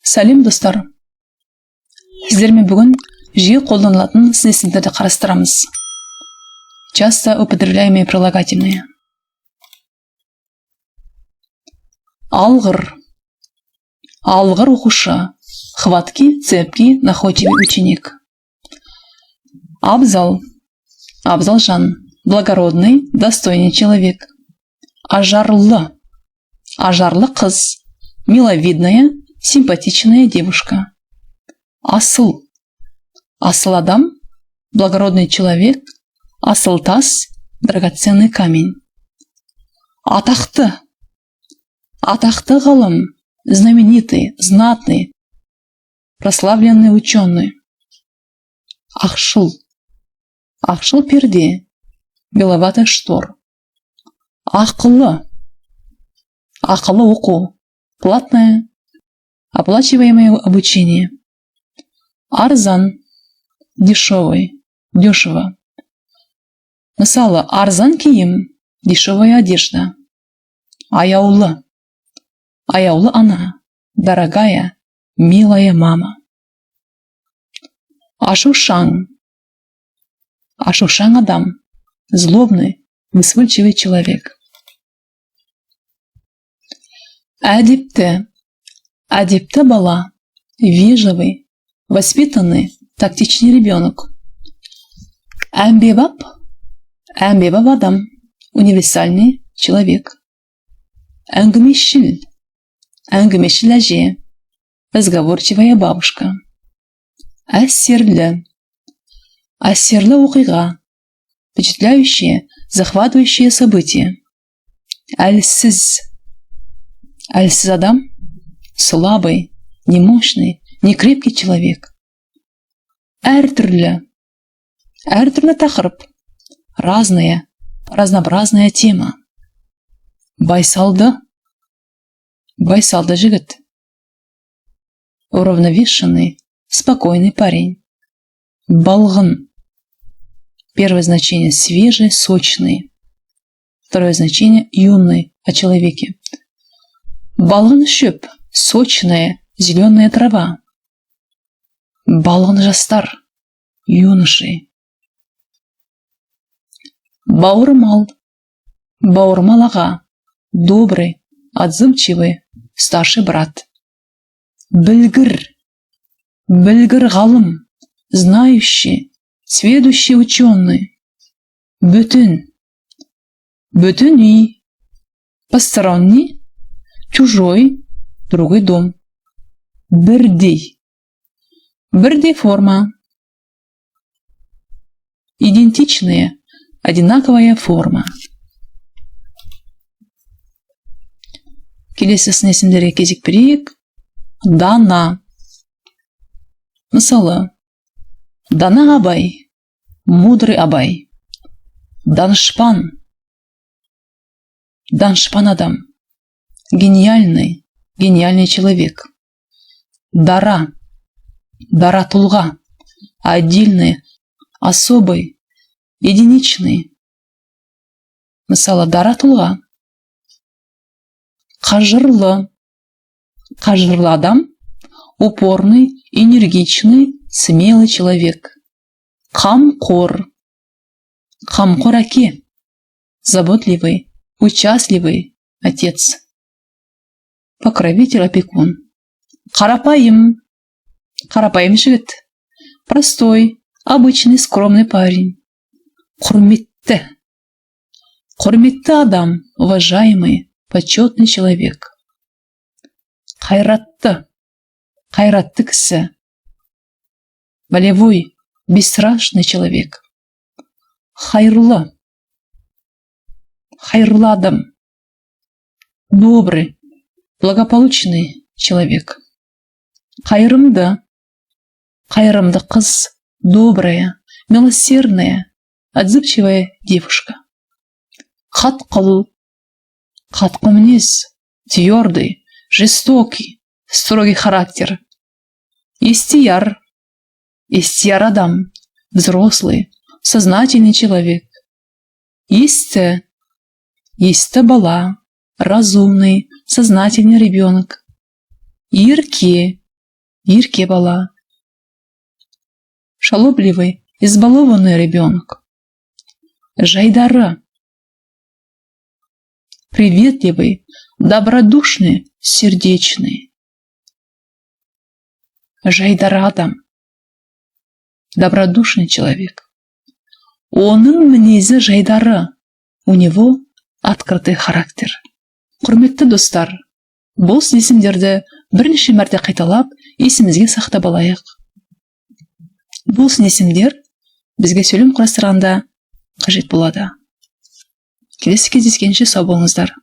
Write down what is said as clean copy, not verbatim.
Сәлем достар. Сіздермен бүгін жиі қолданылатын сын есімдерді қарастырамыз. Часто употребляемые прилагательные. Алғыр. Алғыр оқушы. Хваткий, цепкий, находчивый ученик. Абзал. Абзалжан. Благородный, достойный человек. Ажарлы. Ажарлы қыз. Миловидная, симпатичная девушка. Асыл. Асыл адам, благородный человек, асыл тас, драгоценный камень. Атақты. Атақты ғалым, знаменитый, знатный, прославленный ученый. Ақшыл. Ақшыл перде, беловатый штор. Ақылы. Ақылы оқу, платное, оплачиваемое обучение. Арзан. Дешевый, дешево. Мысалы, арзан киім, дешевая одежда. Аяулы. Аяулы ана, дорогая, милая мама. Ашушаң. Ашушаң адам, злобный, вспыльчивый человек. Әдепті. Әдепті бала, вежливый, воспитанный, тактичный ребенок. Әмбебап. Әмбебап адам, универсальный человек. Әңгімешіл. Әңгімешіл әже, разговорчивая бабушка. Әсерлі. Әсерлі оқиға, впечатляющие, захватывающие события. Әлсіз. Әлсіз адам, слабый, немощный, некрепкий человек. Әртүрлі. Әртүрлі тақырып. Разная, разнообразная тема. Байсалды. Байсалды жігіт. Уравновешенный, спокойный парень. Балғын. Первое значение свежий, сочный. Второе значение юный, о человеке. Балғын шөп, сочная, зеленая трава. Балғын жастар, юноши. Бауырмал. Бауырмал аға, добрый, отзывчивый, старший брат. Білгір. Білгір ғалым, знающий, сведущий ученый. Бүтін. Бүтін үй. Посторонний. Чужой, другой дом. Бірдей. Бірдей форма. Идентичная, одинаковая форма. Келесі сын есімдерге кезек берейік. Дана. Мысалы, Дана Абай, мудрый Абай. Данышпан. Данышпан адам. Гениальный, гениальный человек. Дара. Дара тұлға. Отдельный, особый, единичный. Мысалы, дара тұлға. Қажырлы. Қажырлы адам. Упорный, энергичный, смелый человек. Қамқор. Қамқор әке. Заботливый, участливый отец. Покровитель, опекун. Қарапайым. Қарапайым жігіт. Простой, обычный, скромный парень. Құрметті. Құрметті адам, уважаемый, почетный человек. Қайратты. Қайратты кісі. Волевой, бесстрашный человек. Хайырлы. Хайырлы адам. Добрый, благополучный человек. Қайырымды. Қайырымды қыз, добрая, милосердная, отзывчивая девушка. Қатқыл. Қатқыл мінез, твердый, жестокий, строгий характер. Истияр. Истияр адам, взрослый, сознательный человек. Исті. Исті бала, разумный, сознательный ребенок. Ирке. Ирке бала. Шалобливый, избалованный ребенок. Жайдары. Приветливый, добродушный, сердечный. Жайдары адам. Добродушный человек. Оның мінезі жайдары. У него открытый характер. Құрметті достар, бұл есімдерді бірнеше мәрте қайталап, есімізге сақтап алайық. Бұл есімдер бізге сөйлем құрастырғанда қажет болады. Келесі кездескенше сау болыңыздар.